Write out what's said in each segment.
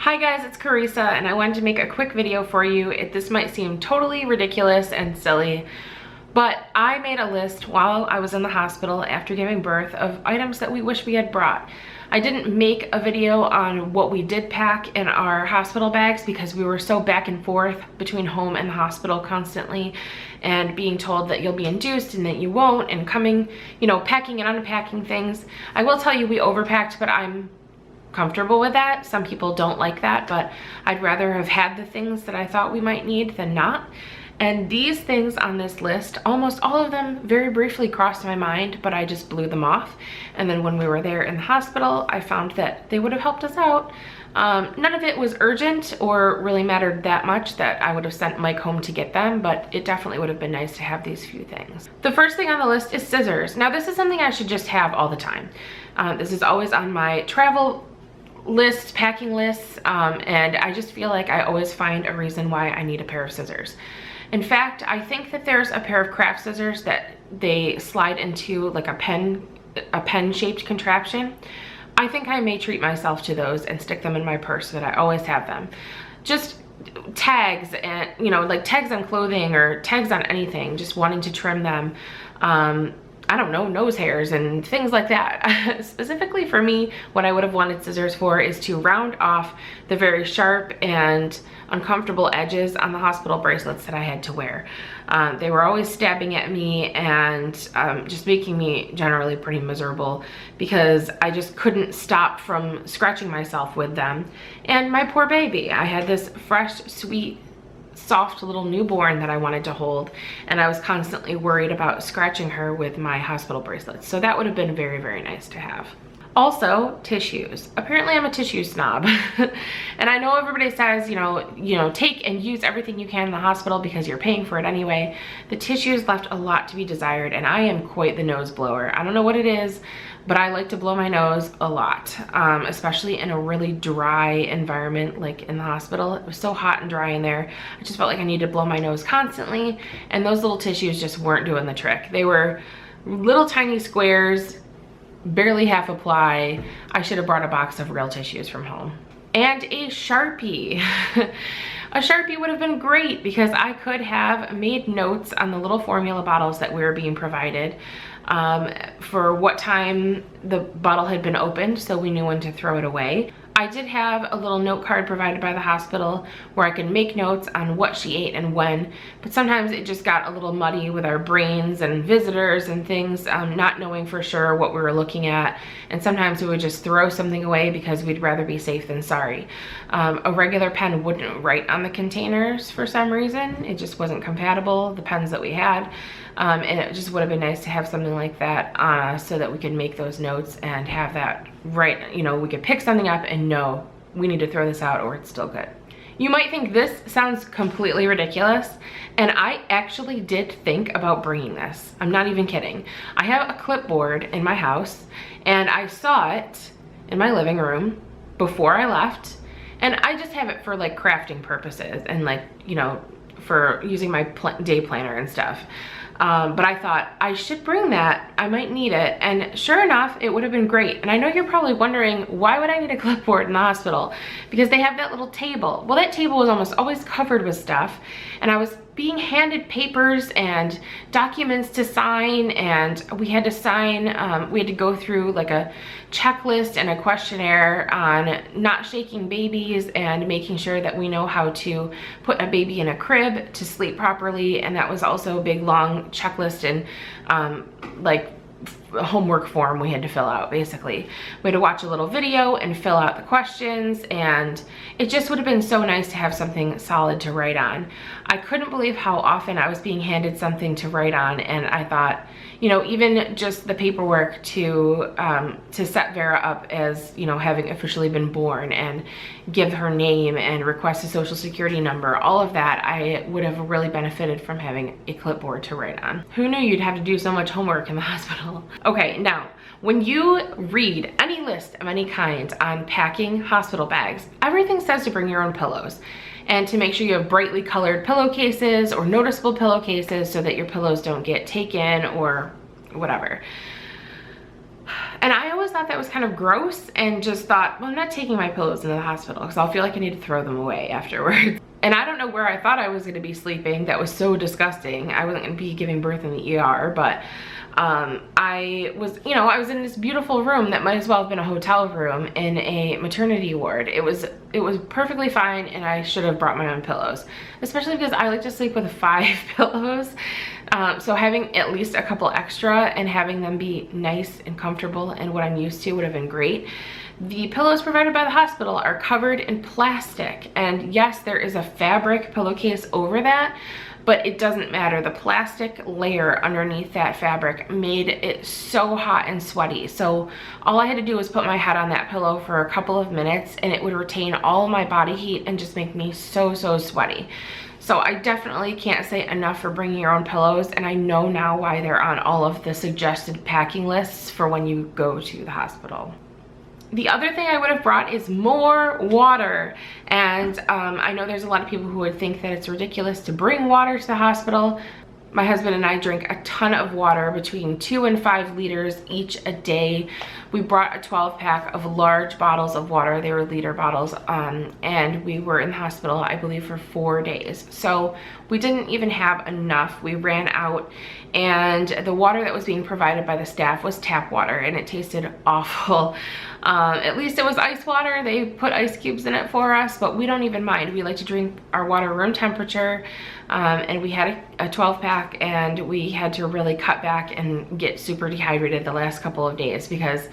Hi guys, it's Carissa and I wanted to make a quick video for you. This might seem totally ridiculous and silly, but I made a list while I was in the hospital after giving birth of items that we wish we had brought. I didn't make a video on what we did pack in our hospital bags because we were so back and forth between home and the hospital constantly, and being told that you'll be induced and that you won't, and coming, packing and unpacking things. I will tell you we overpacked, but I'm comfortable with that. Some people don't like that, but I'd rather have had the things that I thought we might need than not. And these things on this list, almost all of them very briefly crossed my mind, but I just blew them off. And then when we were there in the hospital, I found that they would have helped us out. None of it was urgent or really mattered that much that I would have sent Mike home to get them, but it definitely would have been nice to have these few things. The first thing on the list is scissors. Now this is something I should just have all the time. This is always on my travel list, packing lists, and I just feel like I always find a reason why I need a pair of scissors. In fact, I think that there's a pair of craft scissors that they slide into like a pen shaped contraption. I think I may treat myself to those and stick them in my purse so that I always have them. Just tags and, like tags on clothing or tags on anything, just wanting to trim them. I don't know, nose hairs and things like that. Specifically for me, what I would have wanted scissors for is to round off the very sharp and uncomfortable edges on the hospital bracelets that I had to wear. They were always stabbing at me and just making me generally pretty miserable because I just couldn't stop from scratching myself with them. And my poor baby, I had this fresh, sweet, soft little newborn that I wanted to hold, and I was constantly worried about scratching her with my hospital bracelets. So that would have been very, very nice to have. Also, tissues. Apparently I'm a tissue snob. And I know everybody says, take and use everything you can in the hospital because you're paying for it anyway. The tissues left a lot to be desired, and I am quite the nose blower. I don't know what it is, but I like to blow my nose a lot, especially in a really dry environment like in the hospital. It was so hot and dry in there. I just felt like I needed to blow my nose constantly, and those little tissues just weren't doing the trick. They were little tiny squares, barely half a ply. I should have brought a box of real tissues from home. And a Sharpie. A Sharpie would have been great because I could have made notes on the little formula bottles that we were being provided for what time the bottle had been opened, so we knew when to throw it away. I did have a little note card provided by the hospital where I could make notes on what she ate and when, but sometimes it just got a little muddy with our brains and visitors and things, not knowing for sure what we were looking at, and sometimes we would just throw something away because we'd rather be safe than sorry. A regular pen wouldn't write on the containers for some reason. It just wasn't compatible, the pens that we had. And it just would have been nice to have something like that so that we could make those notes and have that right, we could pick something up and know we need to throw this out or it's still good. You might think this sounds completely ridiculous, and I actually did think about bringing this. I'm not even kidding. I have a clipboard in my house and I saw it in my living room before I left, and I just have it for like crafting purposes and like, for using my day planner and stuff. But I thought I should bring that. I might need it. And sure enough, it would have been great. And I know you're probably wondering, why would I need a clipboard in the hospital? Because they have that little table. Well, that table was almost always covered with stuff. And I was being handed papers and documents to sign, and we had to sign, we had to go through like a checklist and a questionnaire on not shaking babies and making sure that we know how to put a baby in a crib to sleep properly. And that was also a big long checklist and like homework form we had to fill out. Basically we had to watch a little video and fill out the questions, and it just would have been so nice to have something solid to write on. I couldn't believe how often I was being handed something to write on, and I thought, even just the paperwork to set Vera up as, having officially been born and give her name and request a social security number, all of that, I would have really benefited from having a clipboard to write on. Who knew you'd have to do so much homework in the hospital? Okay, now, when you read any list of any kind on packing hospital bags, everything says to bring your own pillows and to make sure you have brightly colored pillowcases or noticeable pillowcases so that your pillows don't get taken or whatever. And I always thought that was kind of gross and just thought, well, I'm not taking my pillows into the hospital because I'll feel like I need to throw them away afterwards. And I don't know where I thought I was gonna be sleeping. That was so disgusting. I wasn't gonna be giving birth in the ER, but I was, you know, I was in this beautiful room that might as well have been a hotel room in a maternity ward. It was perfectly fine, and I should have brought my own pillows, especially because I like to sleep with 5 pillows. So having at least a couple extra and having them be nice and comfortable and what I'm used to would have been great. The pillows provided by the hospital are covered in plastic, and yes, there is a fabric pillowcase over that, but it doesn't matter. The plastic layer underneath that fabric made it so hot and sweaty. So all I had to do was put my head on that pillow for a couple of minutes and it would retain all my body heat and just make me so sweaty. So I definitely can't say enough for bringing your own pillows, and I know now why they're on all of the suggested packing lists for when you go to the hospital. The other thing I would have brought is more water. And I know there's a lot of people who would think that it's ridiculous to bring water to the hospital. My husband and I drink a ton of water, between 2 and 5 liters each a day. We brought a 12-pack of large bottles of water. They were liter bottles, and we were in the hospital, I believe, for 4 days. So we didn't even have enough. We ran out, and the water that was being provided by the staff was tap water, and it tasted awful. At least it was ice water. They put ice cubes in it for us, but we don't even mind. We like to drink our water room temperature, and we had a 12-pack, and we had to really cut back and get super dehydrated the last couple of days because,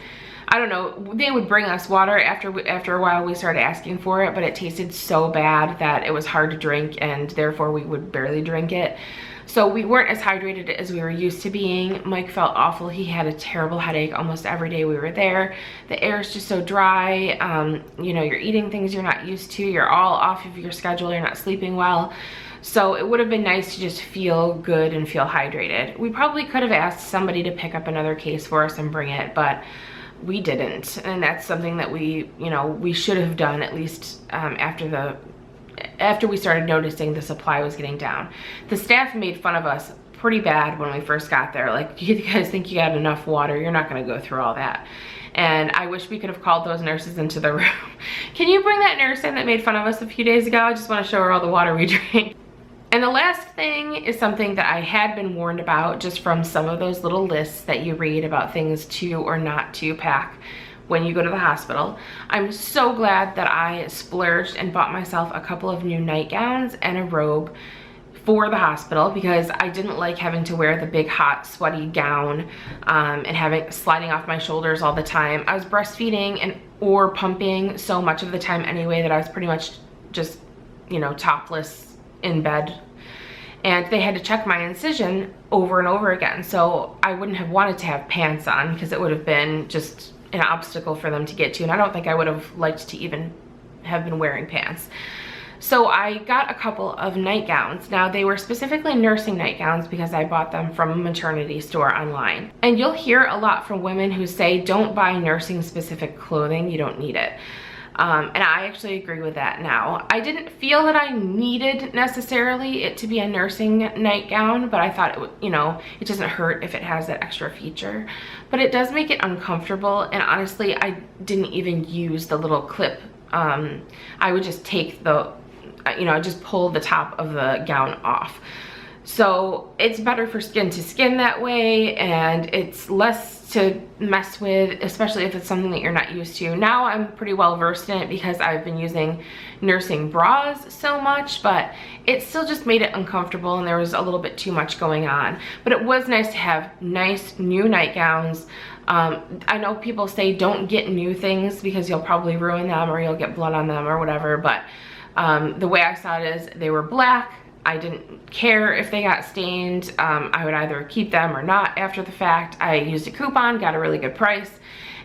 I don't know, they would bring us water after a while. We started asking for it, but it tasted so bad that it was hard to drink, and therefore we would barely drink it. So we weren't as hydrated as we were used to being. Mike felt awful. He had a terrible headache almost every day we were there. The air is just so dry. You know, you're eating things you're not used to. You're all off of your schedule. You're not sleeping well. So it would have been nice to just feel good and feel hydrated. We probably could have asked somebody to pick up another case for us and bring it, but we didn't. And that's something that we should have done, at least after we started noticing the supply was getting down. The staff made fun of us pretty bad when we first got there. Like, you guys think you got enough water? You're not gonna go through all that. And I wish we could have called those nurses into the room. Can you bring that nurse in that made fun of us a few days ago? I just wanna show her all the water we drank. And the last thing is something that I had been warned about just from some of those little lists that you read about things to or not to pack when you go to the hospital. I'm so glad that I splurged and bought myself a couple of new nightgowns and a robe for the hospital, because I didn't like having to wear the big hot sweaty gown and sliding off my shoulders all the time. I was breastfeeding or pumping so much of the time anyway that I was pretty much just, you know, topless in bed. And they had to check my incision over and over again. So I wouldn't have wanted to have pants on because it would have been just an obstacle for them to get to, and I don't think I would have liked to even have been wearing pants. So I got a couple of nightgowns. Now, they were specifically nursing nightgowns because I bought them from a maternity store online. And you'll hear a lot from women who say, don't buy nursing specific clothing, you don't need it. And I actually agree with that now. I didn't feel that I needed necessarily it to be a nursing nightgown, but I thought it would, you know, it doesn't hurt if it has that extra feature. But it does make it uncomfortable, and honestly, I didn't even use the little clip. I would just take just pull the top of the gown off. So it's better for skin to skin that way, and it's less to mess with, especially if it's something that you're not used to. Now I'm pretty well versed in it because I've been using nursing bras so much, but it still just made it uncomfortable and there was a little bit too much going on. But it was nice to have nice new nightgowns. I know people say don't get new things because you'll probably ruin them or you'll get blood on them or whatever, but the way I saw it is they were black. I didn't care if they got stained. I would either keep them or not after the fact. I used a coupon, got a really good price,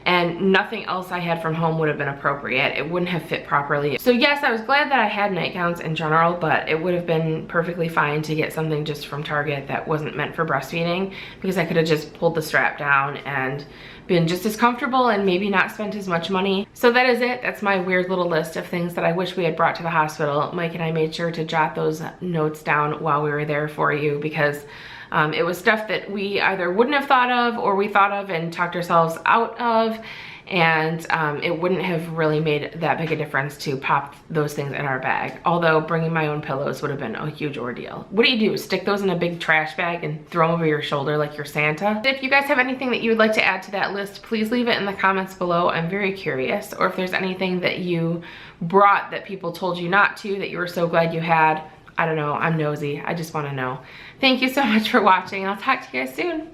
and nothing else I had from home would have been appropriate. It wouldn't have fit properly. So yes, I was glad that I had nightgowns in general, but it would have been perfectly fine to get something just from Target that wasn't meant for breastfeeding, because I could have just pulled the strap down and been just as comfortable and maybe not spent as much money. So that is it. That's my weird little list of things that I wish we had brought to the hospital. Mike and I made sure to jot those notes down while we were there for you, because It was stuff that we either wouldn't have thought of or we thought of and talked ourselves out of, and it wouldn't have really made that big a difference to pop those things in our bag. Although bringing my own pillows would have been a huge ordeal. What do? Stick those in a big trash bag and throw them over your shoulder like you're Santa? If you guys have anything that you would like to add to that list, please leave it in the comments below. I'm very curious. Or if there's anything that you brought that people told you not to, that you were so glad you had. I don't know, I'm nosy. I just want to know. Thank you so much for watching. I'll talk to you guys soon.